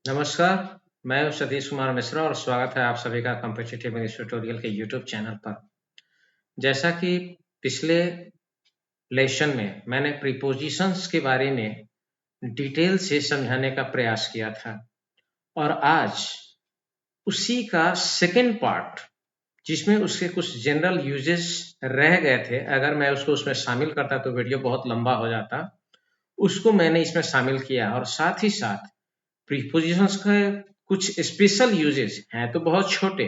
नमस्कार, मैं हूं सतीश कुमार मिश्रा और स्वागत है आप सभी का कॉम्पिटिटिव इंग्लिश ट्यूटोरियल के यूट्यूब चैनल पर। जैसा कि पिछले लेसन में मैंने प्रीपोजिशंस के बारे में डिटेल से समझाने का प्रयास किया था और आज उसी का सेकंड पार्ट जिसमें उसके कुछ जनरल यूजेस रह गए थे, अगर मैं उसको उसमें शामिल करता तो वीडियो बहुत लंबा हो जाता, उसको मैंने इसमें शामिल किया और साथ ही साथ प्रीपोजिशंस के कुछ स्पेशल यूजेस हैं तो बहुत छोटे,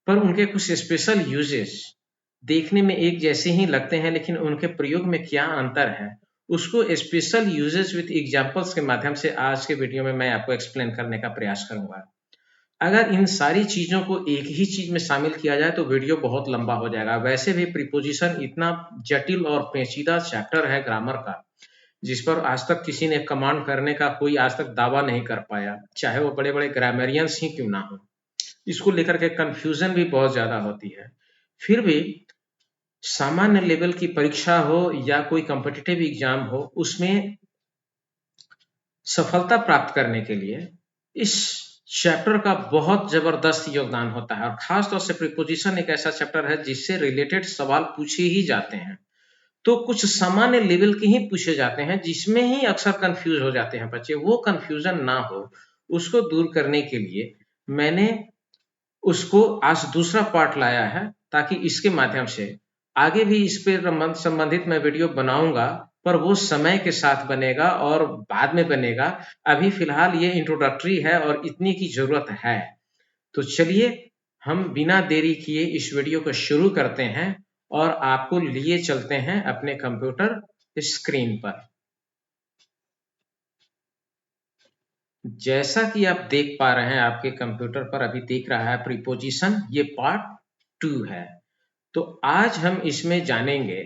पर उनके कुछ स्पेशल यूजेस देखने में एक जैसे ही लगते हैं, लेकिन उनके प्रयोग में क्या अंतर है उसको स्पेशल यूजेस विद एग्जांपल्स के माध्यम से आज के वीडियो में मैं आपको एक्सप्लेन करने का प्रयास करूंगा। अगर इन सारी चीजों को एक ही चीज में शामिल किया जाए तो वीडियो बहुत लंबा हो जाएगा। वैसे भी प्रीपोजिशन इतना जटिल और पेचीदा चैप्टर है ग्रामर का, जिस पर आज तक किसी ने कमांड करने का कोई आज तक दावा नहीं कर पाया, चाहे वो बड़े बड़े ग्रामरियंस ही क्यों ना हो। इसको लेकर के कंफ्यूजन भी बहुत ज्यादा होती है। फिर भी सामान्य लेवल की परीक्षा हो या कोई कॉम्पिटिटिव एग्जाम हो, उसमें सफलता प्राप्त करने के लिए इस चैप्टर का बहुत जबरदस्त योगदान होता है और खास तौर से प्रीपोजिशन एक ऐसा चैप्टर है जिससे रिलेटेड सवाल पूछे ही जाते हैं। तो कुछ सामान्य लेवल के ही पूछे जाते हैं जिसमें ही अक्सर कंफ्यूज हो जाते हैं बच्चे। वो कंफ्यूजन ना हो, उसको दूर करने के लिए मैंने उसको आज दूसरा पार्ट लाया है, ताकि इसके माध्यम से आगे भी इस पे संबंधित मैं वीडियो बनाऊंगा, पर वो समय के साथ बनेगा और बाद में बनेगा। अभी फिलहाल ये इंट्रोडक्टरी है और इतनी की जरूरत है। तो चलिए हम बिना देरी किए इस वीडियो को शुरू करते हैं और आपको लिए चलते हैं अपने कंप्यूटर स्क्रीन पर। जैसा कि आप देख पा रहे हैं, आपके कंप्यूटर पर अभी दिख रहा है प्रीपोजिशन, ये पार्ट 2 है। तो आज हम इसमें जानेंगे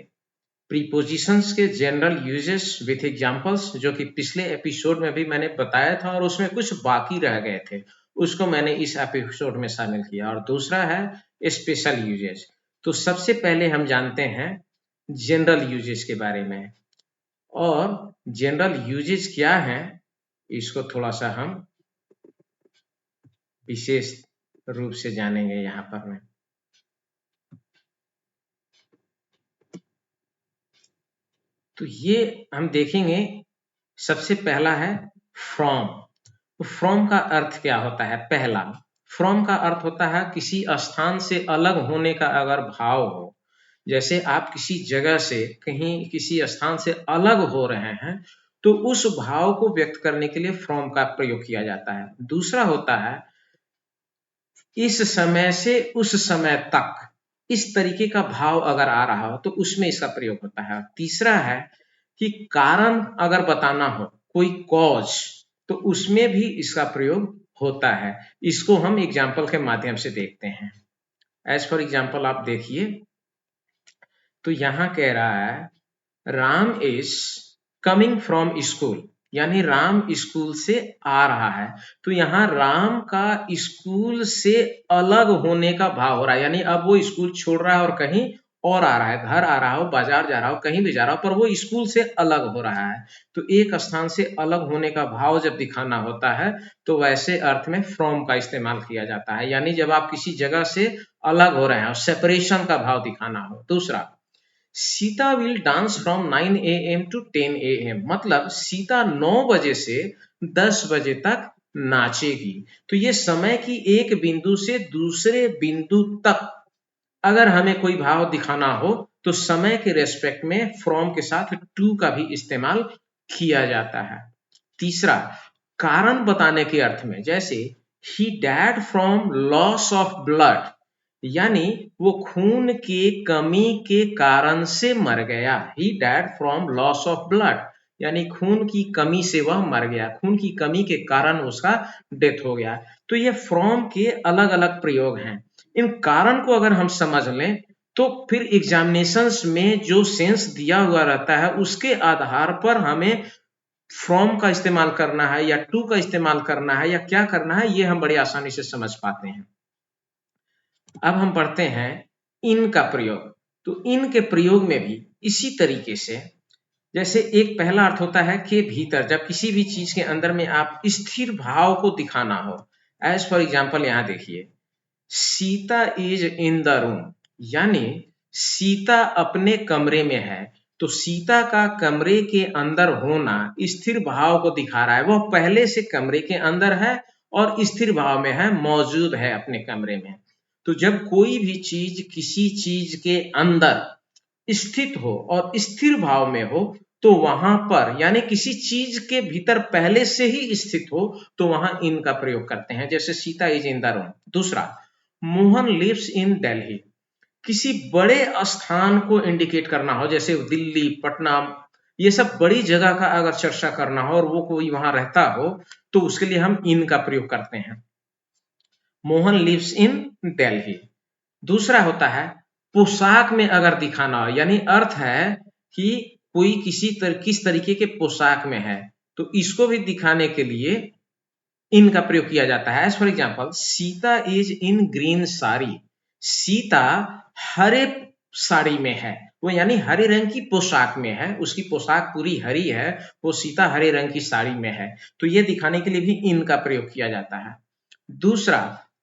प्रीपोजिशंस के जनरल यूजेस विथ एग्जांपल्स, जो कि पिछले एपिसोड में भी मैंने बताया था और उसमें कुछ बाकी रह गए थे, उसको मैंने इस एपिसोड में शामिल किया। और दूसरा है स्पेशल यूजेस। तो सबसे पहले हम जानते हैं जनरल यूजेस के बारे में, और जनरल यूजेस क्या है इसको थोड़ा सा हम विशेष रूप से जानेंगे यहाँ पर में। तो ये हम देखेंगे, सबसे पहला है फ्रॉम। तो फ्रॉम का अर्थ क्या होता है? पहला, फ्रॉम का अर्थ होता है किसी स्थान से अलग होने का अगर भाव हो, जैसे आप किसी जगह से, कहीं किसी स्थान से अलग हो रहे हैं, तो उस भाव को व्यक्त करने के लिए फ्रॉम का प्रयोग किया जाता है। दूसरा होता है इस समय से उस समय तक, इस तरीके का भाव अगर आ रहा हो तो उसमें इसका प्रयोग होता है। तीसरा है कि कारण अगर बताना हो, कोई कॉज, तो उसमें भी इसका प्रयोग होता है। इसको हम एग्जाम्पल के माध्यम से देखते हैं। एज फॉर एग्जाम्पल आप देखिए, तो यहां कह रहा है Ram is coming from school, यानी राम स्कूल से आ रहा है। तो यहाँ राम का स्कूल से अलग होने का भाव हो रहा है, यानी अब वो स्कूल छोड़ रहा है और कहीं और आ रहा है, घर आ रहा हो, बाजार जा रहा हो, कहीं भी जा रहा हो, पर वो स्कूल से अलग हो रहा है। तो एक स्थान से अलग होने का भाव जब दिखाना होता है तो वैसे अर्थ में फ्रॉम का इस्तेमाल किया जाता है, यानी जब आप किसी जगह से अलग हो रहे हैं और सेपरेशन का भाव दिखाना हो। दूसरा, Sita will dance from 9 AM to 10 AM, मतलब सीता 9 बजे से 10 बजे तक नाचेगी। तो ये समय की एक बिंदु से दूसरे बिंदु तक अगर हमें कोई भाव दिखाना हो तो समय के रेस्पेक्ट में फ्रॉम के साथ टू का भी इस्तेमाल किया जाता है। तीसरा, कारण बताने के अर्थ में, जैसे he died from loss of blood, यानी वो खून के कमी के कारण से मर गया। He died from loss of blood, यानी खून की कमी से वह मर गया, खून की कमी के कारण उसका डेथ हो गया। तो ये फ्रॉम के अलग अलग प्रयोग हैं। इन कारण को अगर हम समझ लें तो फिर एग्जामिनेशंस में जो सेंस दिया हुआ रहता है उसके आधार पर हमें फ्रॉम का इस्तेमाल करना है या टू का इस्तेमाल करना है या क्या करना है, ये हम बड़ी आसानी से समझ पाते हैं। अब हम पढ़ते हैं इन का प्रयोग। तो इन के प्रयोग में भी इसी तरीके से जैसे एक पहला अर्थ होता है के भीतर, जब किसी भी चीज के अंदर में आप स्थिर भाव को दिखाना हो। एज फॉर एग्जाम्पल यहाँ देखिए, Sita is in the room, यानी सीता अपने कमरे में है। तो सीता का कमरे के अंदर होना स्थिर भाव को दिखा रहा है, वह पहले से कमरे के अंदर है और स्थिर भाव में है, मौजूद है अपने कमरे में। तो जब कोई भी चीज किसी चीज के अंदर स्थित हो और स्थिर भाव में हो, तो वहां पर यानी किसी चीज के भीतर पहले से ही स्थित हो, तो वहां इन का प्रयोग करते हैं। जैसे Sita is in the room. दूसरा, मोहन लिव्स इन दिल्ली, किसी बड़े स्थान को इंडिकेट करना हो, जैसे दिल्ली, पटना, ये सब बड़ी जगह का अगर चर्चा करना हो और वो कोई वहां रहता हो, तो उसके लिए हम इन का प्रयोग करते हैं। Mohan lives in Delhi. दूसरा होता है पोशाक में अगर दिखाना हो, यानी अर्थ है कि कोई किस तरीके के पोशाक में है, तो इसको भी दिखाने के लिए इन का प्रयोग किया जाता है। As for example, Sita is in green sari, Sita हरे साड़ी में है, वो यानी हरे रंग की पोशाक में है, उसकी पोशाक पूरी हरी है, वो सीता हरे रंग की साड़ी में है। तो ये दिखाने के लिए भी इन का प्रयोग किया जाता है। दूसरा,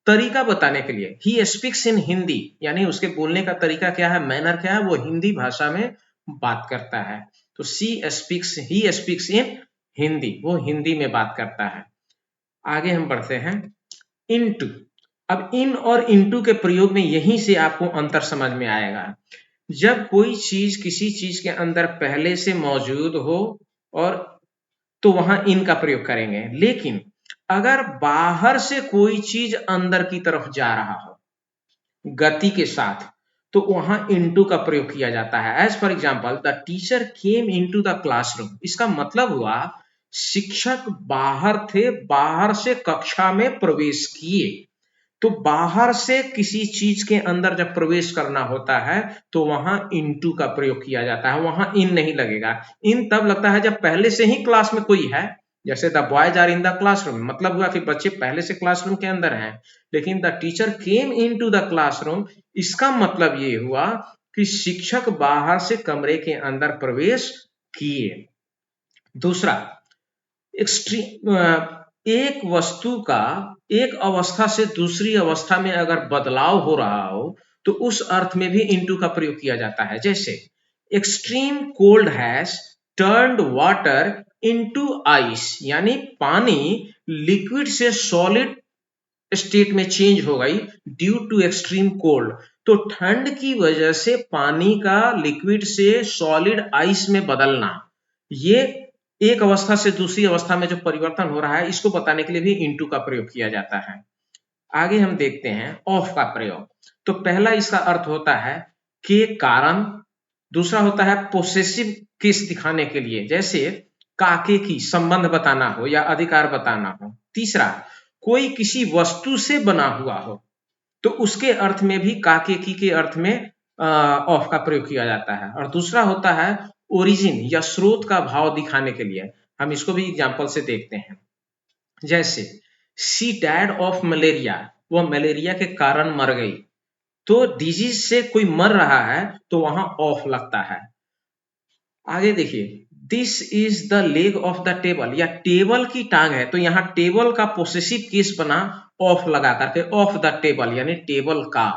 तरीका बताने के लिए, ही स्पीक्स इन हिंदी, यानी उसके बोलने का तरीका क्या है, मैनर क्या है, वो हिंदी भाषा में बात करता है। तो ही स्पीक्स इन हिंदी, वो हिंदी में बात करता है। आगे हम बढ़ते हैं, इनटू। अब इन और इनटू के प्रयोग में यहीं से आपको अंतर समझ में आएगा। जब कोई चीज किसी चीज के अंदर पहले से मौजूद हो और तो वहां इन का प्रयोग करेंगे, लेकिन अगर बाहर से कोई चीज अंदर की तरफ जा रहा हो गति के साथ, तो वहां इनटू का प्रयोग किया जाता है। As for example, the teacher came into the classroom, इसका मतलब हुआ शिक्षक बाहर थे, बाहर से कक्षा में प्रवेश किए। तो बाहर से किसी चीज के अंदर जब प्रवेश करना होता है, तो वहां इनटू का प्रयोग किया जाता है, वहां इन नहीं लगेगा। इन तब लगता है जब पहले से ही क्लास में कोई है, जैसे the boys are in the classroom, मतलब हुआ कि बच्चे पहले से क्लासरूम के अंदर हैं। लेकिन the teacher came into the classroom, इसका मतलब ये हुआ कि शिक्षक बाहर से कमरे के अंदर प्रवेश किए। दूसरा, एक्सट्रीम, एक वस्तु का एक अवस्था से दूसरी अवस्था में अगर बदलाव हो रहा हो, तो उस अर्थ में भी इनटू का प्रयोग किया जाता है। जैसे extreme cold has turned water into ice, यानी पानी लिक्विड से सॉलिड स्टेट में चेंज हो गई ड्यू टू एक्सट्रीम कोल्ड। तो ठंड की वजह से पानी का लिक्विड से सॉलिड आइस में बदलना, ये एक अवस्था से दूसरी अवस्था में जो परिवर्तन हो रहा है, इसको बताने के लिए भी इनटू का प्रयोग किया जाता है। आगे हम देखते हैं ऑफ का प्रयोग। तो पहला इसका अर्थ होता है के कारण, दूसरा होता है पोसेसिव केस दिखाने के लिए, जैसे काके की संबंध बताना हो या अधिकार बताना हो। तीसरा, कोई किसी वस्तु से बना हुआ हो, तो उसके अर्थ में भी काके की के अर्थ में ऑफ का प्रयोग किया जाता है। और दूसरा होता है ओरिजिन या स्रोत का भाव दिखाने के लिए। हम इसको भी एग्जांपल से देखते हैं। जैसे शी डैड ऑफ मलेरिया, वह मलेरिया के कारण मर गई। तो डिजीज से कोई मर रहा है, तो वहां ऑफ लगता है। आगे देखिए, this is the leg of the table, या टेबल की टांग है, तो यहाँ टेबल का पोसेसिव केस बना ऑफ लगा करके, ऑफ द टेबल यानी टेबल का।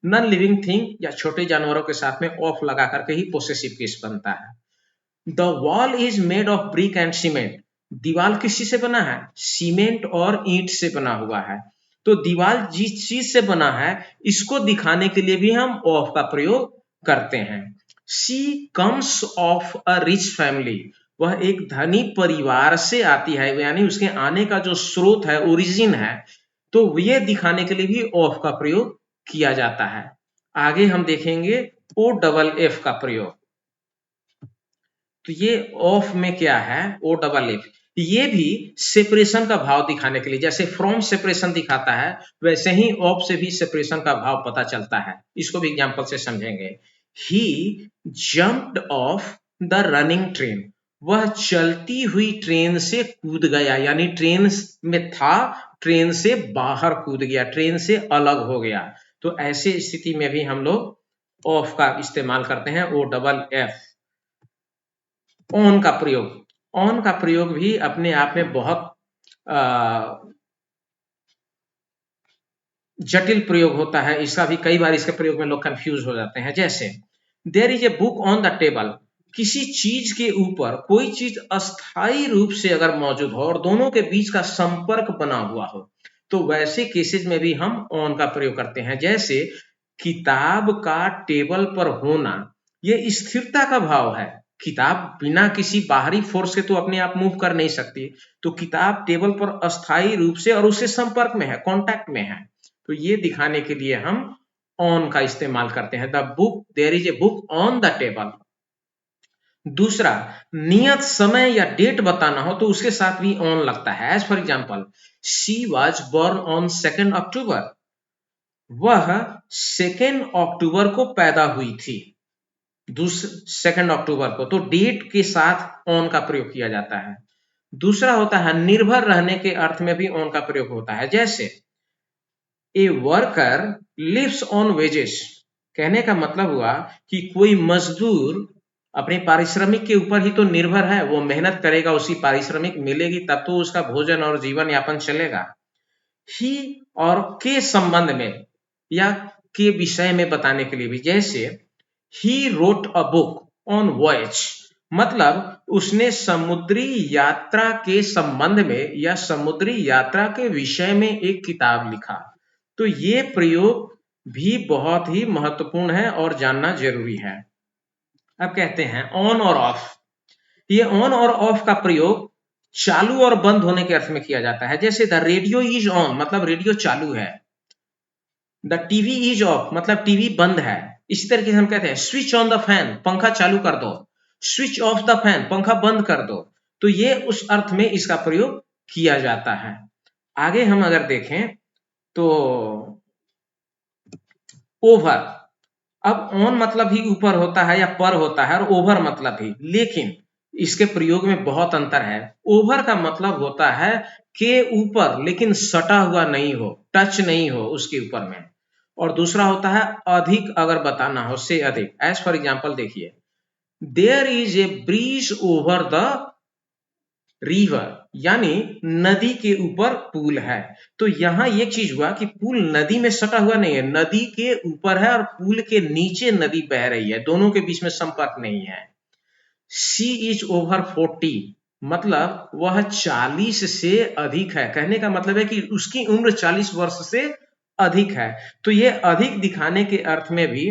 नॉन लिविंग थिंग या छोटे जानवरों के साथ में ऑफ लगा करके ही पोसेसिव केस बनता है। The wall is made of brick and cement, दीवार किसी से बना है, सीमेंट और ईंट से बना हुआ है। तो दीवार जिस चीज से बना है, इसको दिखाने के लिए भी हम ऑफ का प्रयोग करते हैं। She comes of a rich family, वह एक धनी परिवार से आती है, यानी उसके आने का जो स्रोत है, ओरिजिन है, तो ये दिखाने के लिए भी ऑफ का प्रयोग किया जाता है। आगे हम देखेंगे ओ डबल एफ का प्रयोग। तो ये ऑफ में क्या है, ओ डबल एफ, ये भी सेपरेशन का भाव दिखाने के लिए, जैसे फ्रॉम सेपरेशन दिखाता है, वैसे ही ऑफ से भी सेपरेशन का भाव पता चलता है। इसको भी एग्जांपल से समझेंगे। He jumped off the running train, वह चलती हुई ट्रेन से कूद गया, यानी ट्रेन में था, ट्रेन से बाहर कूद गया, ट्रेन से अलग हो गया। तो ऐसे स्थिति में भी हम लोग ऑफ का इस्तेमाल करते हैं, ओ डबल एफ। ऑन का प्रयोग। ऑन का प्रयोग भी अपने आप में बहुत जटिल प्रयोग होता है। इसका भी कई बार इसके प्रयोग में लोग कंफ्यूज हो जाते हैं। जैसे there is a book on the table, किसी चीज के ऊपर कोई चीज अस्थायी रूप से अगर मौजूद हो और दोनों के बीच का संपर्क बना हुआ हो, तो वैसे केसेस में भी हम ऑन का प्रयोग करते हैं। जैसे किताब का टेबल पर होना, ये स्थिरता का भाव है। किताब बिना किसी बाहरी फोर्स के तो अपने आप मूव कर नहीं सकती, तो किताब टेबल पर अस्थायी रूप से और उससे संपर्क में है, कांटेक्ट में है। तो ये दिखाने के लिए हम ऑन का इस्तेमाल करते हैं। The book, there is a book on the table. दूसरा, नियत समय या डेट बताना हो तो उसके साथ भी ऑन लगता है। As for example, she was born on 2 October, वह 2 अक्टूबर को पैदा हुई थी। 2 अक्टूबर को, तो डेट के साथ ऑन का प्रयोग किया जाता है। दूसरा होता है निर्भर रहने के अर्थ में भी ऑन का प्रयोग होता है। जैसे a worker lives on wages, कहने का मतलब हुआ कि कोई मजदूर अपने पारिश्रमिक के ऊपर ही तो निर्भर है, वो मेहनत करेगा, उसी पारिश्रमिक मिलेगी तब तो उसका भोजन और जीवन यापन चलेगा। ही और के संबंध में या के विषय में बताने के लिए भी, जैसे he wrote a book on voyage, मतलब उसने समुद्री यात्रा के संबंध में या समुद्री यात्रा के विषय में एक किताब लिखा। तो ये प्रयोग भी बहुत ही महत्वपूर्ण है और जानना जरूरी है। अब कहते हैं ऑन और ऑफ। ये ऑन और ऑफ का प्रयोग चालू और बंद होने के अर्थ में किया जाता है। जैसे द रेडियो इज ऑन, मतलब रेडियो चालू है। द टीवी इज ऑफ, मतलब टीवी बंद है। इसी तरीके से हम कहते हैं स्विच ऑन द फैन, पंखा चालू कर दो। स्विच ऑफ द फैन, पंखा बंद कर दो। तो ये उस अर्थ में इसका प्रयोग किया जाता है। आगे हम अगर देखें तो ओवर, अब ऑन मतलब ही ऊपर होता है या पर होता है और ओवर मतलब ही, लेकिन इसके प्रयोग में बहुत अंतर है। ओवर का मतलब होता है के ऊपर लेकिन सटा हुआ नहीं हो, टच नहीं हो उसके ऊपर में। और दूसरा होता है अधिक, अगर बताना हो से अधिक। एज फॉर एग्जाम्पल देखिए, there is a bridge over the river, यानी नदी के ऊपर पुल है। तो यहां ये चीज हुआ कि पुल नदी में सटा हुआ नहीं है, नदी के ऊपर है और पुल के नीचे नदी बह रही है, दोनों के बीच में संपर्क नहीं है। शी इज ओवर 40, मतलब वह 40 से अधिक है। कहने का मतलब है कि उसकी उम्र 40 वर्ष से अधिक है। तो ये अधिक दिखाने के अर्थ में भी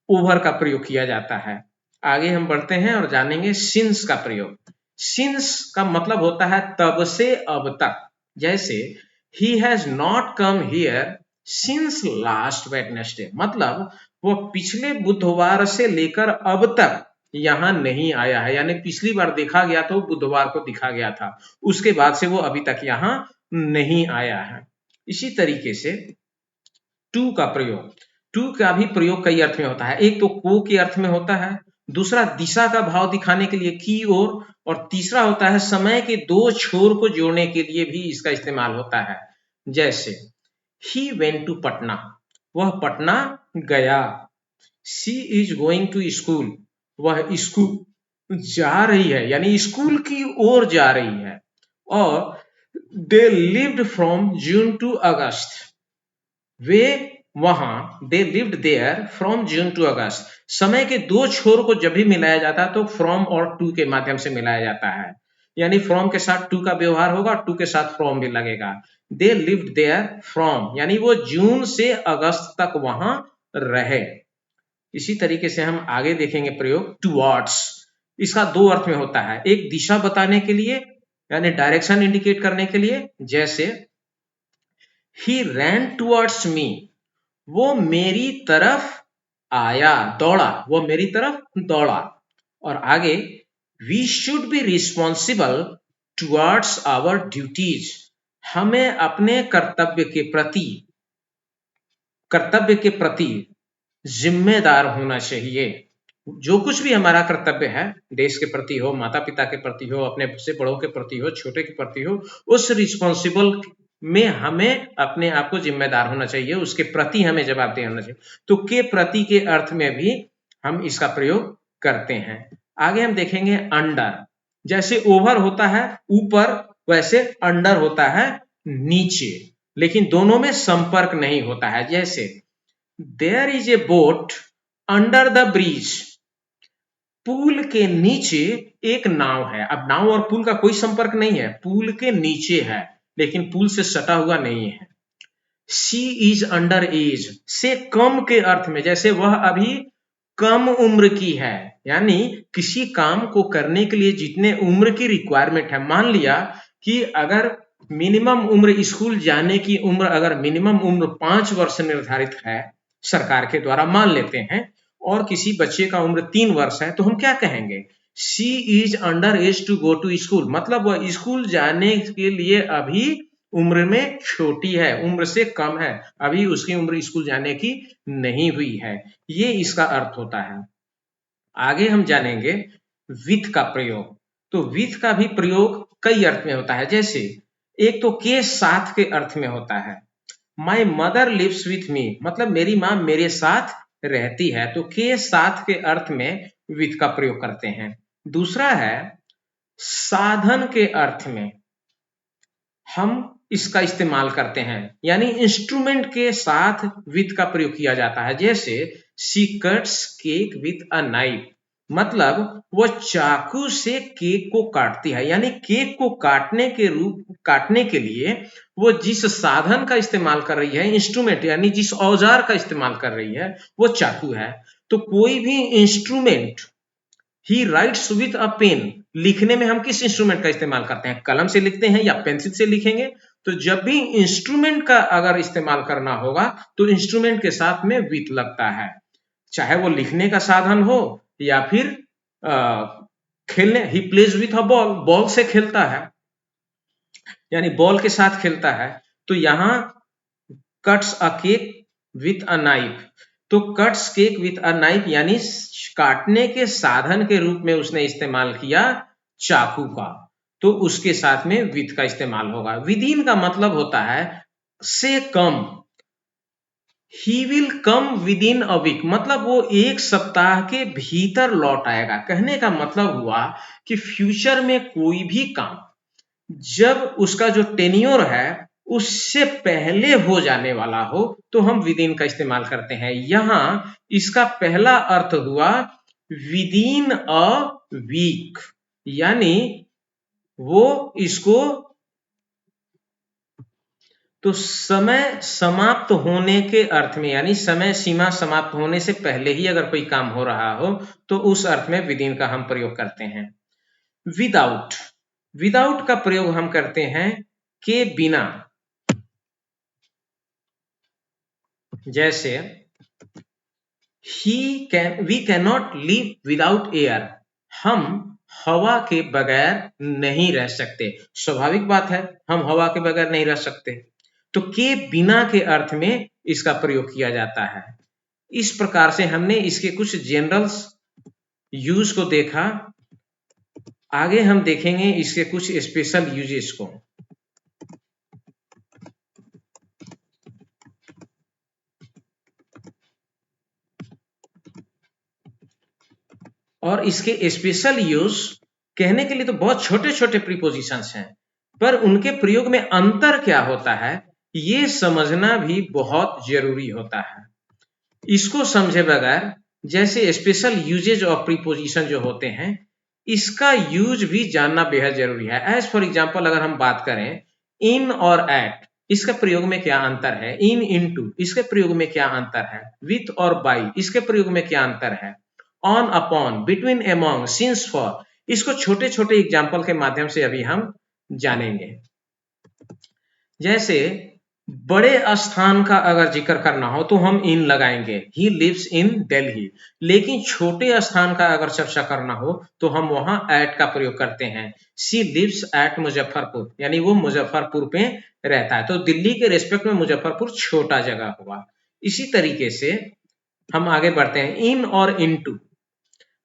ओवर का प्रयोग किया जाता है। आगे हम बढ़ते हैं और जानेंगे सिंस का प्रयोग। सिंस का मतलब होता है तब से अब तक। जैसे he has not come here since last Wednesday, मतलब वह पिछले बुधवार से लेकर अब तक यहां नहीं आया है। यानी पिछली बार देखा गया तो बुधवार को दिखा गया था, उसके बाद से वो अभी तक यहां नहीं आया है। इसी तरीके से टू का प्रयोग, टू का भी प्रयोग कई अर्थ में होता है। एक तो को के अर्थ में होता है, दूसरा दिशा का भाव दिखाने के लिए की ओर, और तीसरा होता है समय के दो छोर को जोड़ने के लिए भी इसका इस्तेमाल होता है। जैसे ही वेंट टू पटना, वह पटना गया। She is going to school, वह स्कूल जा रही है, यानी स्कूल की ओर जा रही है। और they lived from June to August, वे वहां, they lived there from June to August. समय के दो छोर को जब भी मिलाया जाता है तो फ्रॉम और टू के माध्यम से मिलाया जाता है। यानी फ्रॉम के साथ टू का व्यवहार होगा, टू के साथ फ्रॉम भी लगेगा। दे लिव्ड देयर फ्रॉम, यानी वो जून से अगस्त तक वहां रहे। इसी तरीके से हम आगे देखेंगे प्रयोग टुवर्ड्स। इसका दो अर्थ में होता है, एक दिशा बताने के लिए यानी डायरेक्शन इंडिकेट करने के लिए। जैसे ही रैन टुवर्ड्स मी, वो मेरी तरफ आया, दौड़ा, वो मेरी तरफ दौड़ा। और आगे we should be responsible towards our duties, हमें अपने कर्तव्य के प्रति जिम्मेदार होना चाहिए। जो कुछ भी हमारा कर्तव्य है, देश के प्रति हो, माता पिता के प्रति हो, अपने से बड़ों के प्रति हो, छोटे के प्रति हो, उस रिस्पॉन्सिबल में हमें अपने आप को जिम्मेदार होना चाहिए, उसके प्रति हमें जवाबदेह होना चाहिए। तो के प्रति के अर्थ में भी हम इसका प्रयोग करते हैं। आगे हम देखेंगे अंडर, जैसे ओवर होता है ऊपर, वैसे अंडर होता है नीचे, लेकिन दोनों में संपर्क नहीं होता है। जैसे there is a boat under the bridge, पुल के नीचे एक नाव है। अब नाव और पुल का कोई संपर्क नहीं है, पुल के नीचे है लेकिन पुल से सटा हुआ नहीं है। शी इज अंडर एज, से कम के अर्थ में, जैसे वह अभी कम उम्र की है, यानी किसी काम को करने के लिए जितने उम्र की रिक्वायरमेंट है, मान लिया कि अगर मिनिमम उम्र स्कूल जाने की उम्र, अगर मिनिमम उम्र 5 वर्ष निर्धारित है सरकार के द्वारा, मान लेते हैं, और किसी बच्चे का उम्र 3 वर्ष है, तो हम क्या कहेंगे? She is under age to go to school, मतलब वह स्कूल जाने के लिए अभी उम्र में छोटी है, उम्र से कम है, अभी उसकी उम्र स्कूल जाने की नहीं हुई है। ये इसका अर्थ होता है। आगे हम जानेंगे विथ का प्रयोग। तो विथ का भी प्रयोग कई अर्थ में होता है। जैसे एक तो के साथ के अर्थ में होता है, my mother lives with me, मतलब मेरी माँ मेरे साथ रहती है, तो के साथ के अर्थ में विथ का प्रयोग करते हैं। दूसरा है साधन के अर्थ में हम इसका इस्तेमाल करते हैं, यानी इंस्ट्रूमेंट के साथ विथ का प्रयोग किया जाता है। जैसे she cuts cake with a knife, मतलब वो चाकू से केक को काटती है, यानी केक को काटने के लिए वो जिस साधन का इस्तेमाल कर रही है, इंस्ट्रूमेंट, यानी जिस औजार का इस्तेमाल कर रही है, वो चाकू है। तो कोई भी instrument, he writes with a pen, लिखने में हम किस इंस्ट्रूमेंट का इस्तेमाल करते हैं? कलम से लिखते हैं या पेंसिल से लिखेंगे? तो जब भी इंस्ट्रूमेंट का अगर इस्तेमाल करना होगा तो इंस्ट्रूमेंट के साथ में विथ लगता है, चाहे वो लिखने का साधन हो या फिर खेलने, he plays with a ball, ball से खेलता है, यानी बॉल के साथ खेलता है। तो यहां cuts a cake with a knife, तो cuts cake with a knife यानी काटने के साधन के रूप में उसने इस्तेमाल किया चाकू का, तो उसके साथ में विथ का इस्तेमाल होगा। विदिन का मतलब होता है से कम, he will come within a week, मतलब वो एक सप्ताह के भीतर लौट आएगा। कहने का मतलब हुआ कि फ्यूचर में कोई भी काम जब उसका जो टेन्योर है उससे पहले हो जाने वाला हो तो हम विद इन का इस्तेमाल करते हैं। यहां इसका पहला अर्थ हुआ विद इन अ वीक, यानी वो इसको, तो समय समाप्त होने के अर्थ में, यानी समय सीमा समाप्त होने से पहले ही अगर कोई काम हो रहा हो तो उस अर्थ में विद इन का हम प्रयोग करते हैं। विदाउट, विदाउट का प्रयोग हम करते हैं के बिना, जैसे we can not live without air, हम हवा के बगैर नहीं रह सकते। स्वाभाविक बात है, हम हवा के बगैर नहीं रह सकते, तो के बिना के अर्थ में इसका प्रयोग किया जाता है। इस प्रकार से हमने इसके कुछ जनरल यूज को देखा। आगे हम देखेंगे इसके कुछ स्पेशल यूजेस को। और इसके स्पेशल यूज कहने के लिए तो बहुत छोटे छोटे प्रीपोजिशंस हैं, पर उनके प्रयोग में अंतर क्या होता है ये समझना भी बहुत जरूरी होता है। इसको समझे बगैर, जैसे स्पेशल यूजेज ऑफ प्रीपोजिशन जो होते हैं, इसका यूज भी जानना बेहद जरूरी है। एज फॉर एग्जाम्पल अगर हम बात करें इन और एट, इसके प्रयोग में क्या अंतर है? इन, इनटू, इसके प्रयोग में क्या अंतर है? विथ और बाई, इसके प्रयोग में क्या अंतर है? On, upon, between, among, since, for, इसको छोटे छोटे एग्जाम्पल के माध्यम से अभी हम जानेंगे। जैसे बड़े स्थान का अगर जिक्र करना हो तो हम इन लगाएंगे, ही लिव्स इन दिल्ली, लेकिन छोटे स्थान का अगर चर्चा करना हो तो हम वहां एट का प्रयोग करते हैं। शी लिव्स एट मुजफ्फरपुर, यानी वो मुजफ्फरपुर पे रहता है, तो दिल्ली के रेस्पेक्ट में मुजफ्फरपुर छोटा जगह हुआ। इसी तरीके से हम आगे बढ़ते हैं इन और इनटू।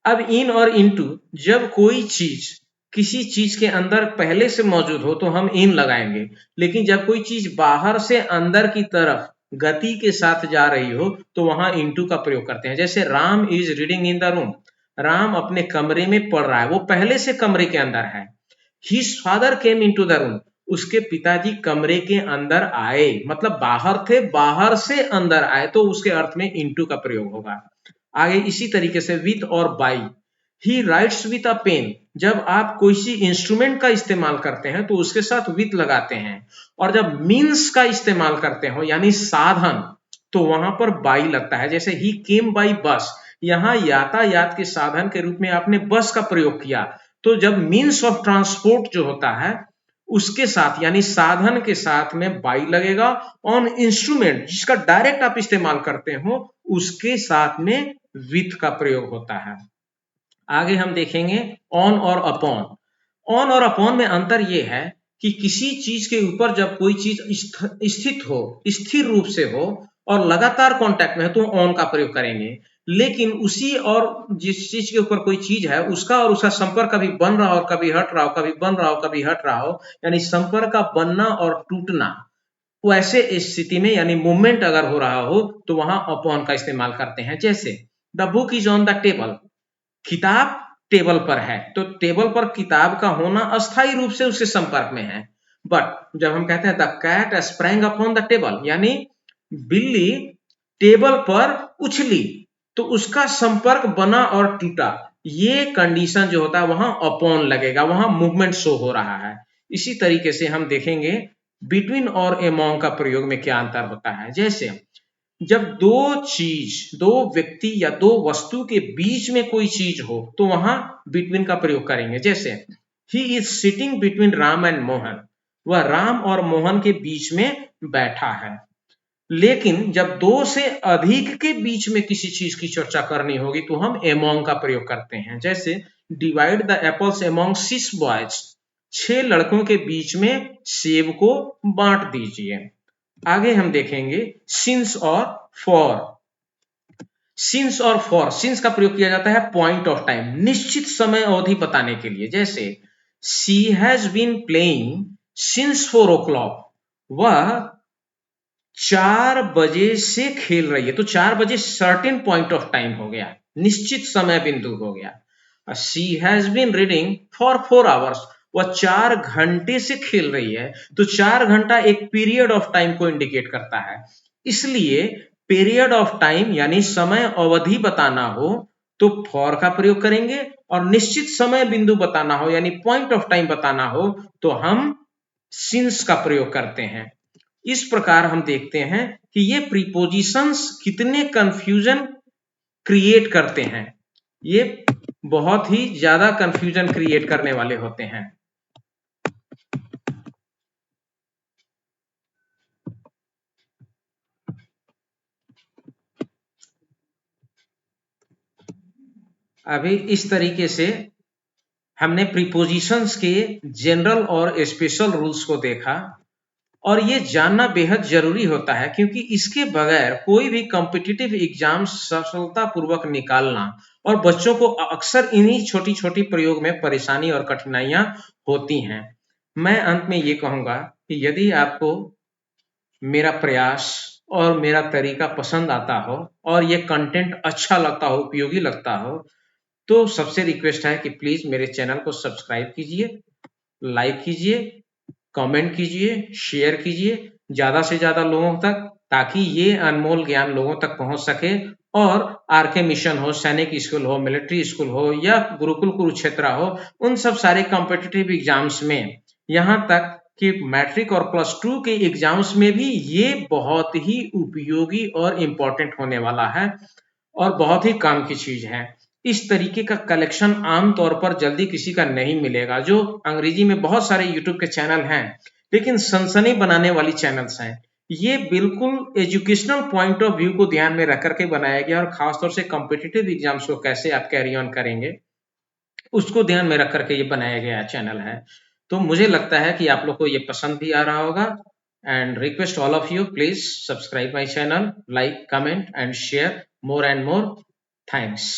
अब इन और इनटू, जब कोई चीज किसी चीज के अंदर पहले से मौजूद हो तो हम इन लगाएंगे, लेकिन जब कोई चीज बाहर से अंदर की तरफ गति के साथ जा रही हो तो वहां इनटू का प्रयोग करते हैं। जैसे Ram is reading in the room, Ram अपने कमरे में पढ़ रहा है, वो पहले से कमरे के अंदर है। His father came into the room, उसके पिताजी कमरे के अंदर आए, मतलब बाहर थे, बाहर से अंदर आए, तो उसके अर्थ में इनटू का प्रयोग होगा। आगे इसी तरीके से विथ और by, he writes with a pen, जब आप कोई सी इंस्ट्रूमेंट का इस्तेमाल करते हैं तो उसके साथ विथ लगाते हैं, और जब मीन्स का इस्तेमाल करते हो यानी साधन, तो वहां पर बाई लगता है। जैसे ही केम बाई बस, यहाँ यातायात के साधन के रूप में आपने बस का प्रयोग किया, तो जब मीन्स ऑफ ट्रांसपोर्ट जो होता है उसके साथ यानी साधन के साथ में बाई लगेगा। ऑन इंस्ट्रूमेंट जिसका डायरेक्ट आप इस्तेमाल करते हो उसके साथ में विथ का प्रयोग होता है। आगे हम देखेंगे ऑन और अपॉन। ऑन और अपॉन में अंतर यह है कि किसी चीज के ऊपर जब कोई चीज स्थित हो, स्थिर रूप से हो और लगातार कांटेक्ट में है तो ऑन का प्रयोग करेंगे। लेकिन उसी और जिस चीज के ऊपर कोई चीज है उसका और उसका संपर्क कभी बन रहा हो, कभी हट रहा हो, कभी बन रहा हो, कभी हट रहा हो, यानी संपर्क का बनना और टूटना, वैसे स्थिति में यानी मूवमेंट अगर हो रहा हो तो वहां अपॉन का इस्तेमाल करते हैं। जैसे the book is on the table, किताब टेबल पर है, तो टेबल पर किताब का होना अस्थायी रूप से उसके संपर्क में है। बट जब हम कहते हैं the cat sprang upon the table, यानी बिल्ली टेबल पर उछली, तो उसका संपर्क बना और टूटा, ये कंडीशन जो होता है वहां अपॉन लगेगा, वहां मूवमेंट शो हो रहा है। इसी तरीके से हम देखेंगे बिटवीन और एमोंग का प्रयोग में क्या अंतर होता है। जैसे जब दो व्यक्ति या दो वस्तु के बीच में कोई चीज हो तो वहां बिटवीन का प्रयोग करेंगे। जैसे he is sitting between Ram and Mohan, वह राम और मोहन के बीच में बैठा है। लेकिन जब दो से अधिक के बीच में किसी चीज की चर्चा करनी होगी तो हम एमोंग का प्रयोग करते हैं। जैसे divide the apples among 6 boys, 6 लड़कों के बीच में सेब को बांट दीजिए। आगे हम देखेंगे सिंस और फॉर। सिंस और फॉर, सिंस का प्रयोग किया जाता है पॉइंट ऑफ टाइम, निश्चित समय अवधि बताने के लिए। जैसे she has been playing since 4 o'clock, वह 4 बजे से खेल रही है, तो 4 बजे सर्टेन पॉइंट ऑफ टाइम हो गया, निश्चित समय बिंदु हो गया। She has been reading for 4 hours, वह 4 घंटे से खेल रही है, तो 4 घंटा एक पीरियड ऑफ टाइम को इंडिकेट करता है। इसलिए पीरियड ऑफ टाइम यानी समय अवधि बताना हो तो फॉर का प्रयोग करेंगे, और निश्चित समय बिंदु बताना हो यानी पॉइंट ऑफ टाइम बताना हो तो हम सिंस का प्रयोग करते हैं। इस प्रकार हम देखते हैं कि ये प्रीपोजिशंस कितने कंफ्यूजन क्रिएट करते हैं, ये बहुत ही ज्यादा कंफ्यूजन क्रिएट करने वाले होते हैं। अभी इस तरीके से हमने प्रीपोजिशंस के जनरल और स्पेशल रूल्स को देखा, और ये जानना बेहद जरूरी होता है क्योंकि इसके बगैर कोई भी कॉम्पिटिटिव एग्जाम सफलतापूर्वक निकालना, और बच्चों को अक्सर इन्हीं छोटी छोटी प्रयोग में परेशानी और कठिनाइयां होती हैं। मैं अंत में ये कहूंगा कि यदि आपको मेरा प्रयास और मेरा तरीका पसंद आता हो और ये कंटेंट अच्छा लगता हो, उपयोगी लगता हो, तो सबसे रिक्वेस्ट है कि प्लीज मेरे चैनल को सब्सक्राइब कीजिए, लाइक कीजिए, कमेंट कीजिए, शेयर कीजिए ज्यादा से ज्यादा लोगों तक, ताकि ये अनमोल ज्ञान लोगों तक पहुंच सके। और आरके मिशन हो, सैनिक स्कूल हो, मिलिट्री स्कूल हो या गुरुकुल कुरुक्षेत्र हो, उन सब सारे कॉम्पिटिटिव एग्जाम्स में, यहाँ तक कि मैट्रिक और +2 के एग्जाम्स में भी ये बहुत ही उपयोगी और इम्पोर्टेंट होने वाला है और बहुत ही काम की चीज है। इस तरीके का कलेक्शन आमतौर पर जल्दी किसी का नहीं मिलेगा। जो अंग्रेजी में बहुत सारे यूट्यूब के चैनल हैं लेकिन सनसनी बनाने वाली चैनल्स हैं, ये बिल्कुल एजुकेशनल पॉइंट ऑफ व्यू को ध्यान में रख करके बनाया गया, और खासतौर से कॉम्पिटिटिव एग्जाम्स को कैसे आप कैरी ऑन करेंगे उसको ध्यान में रख करके ये बनाया गया चैनल है। तो मुझे लगता है कि आप लोग को ये पसंद भी आ रहा होगा, and request all of you please subscribe my channel, like, comment and share more and more. Thanks.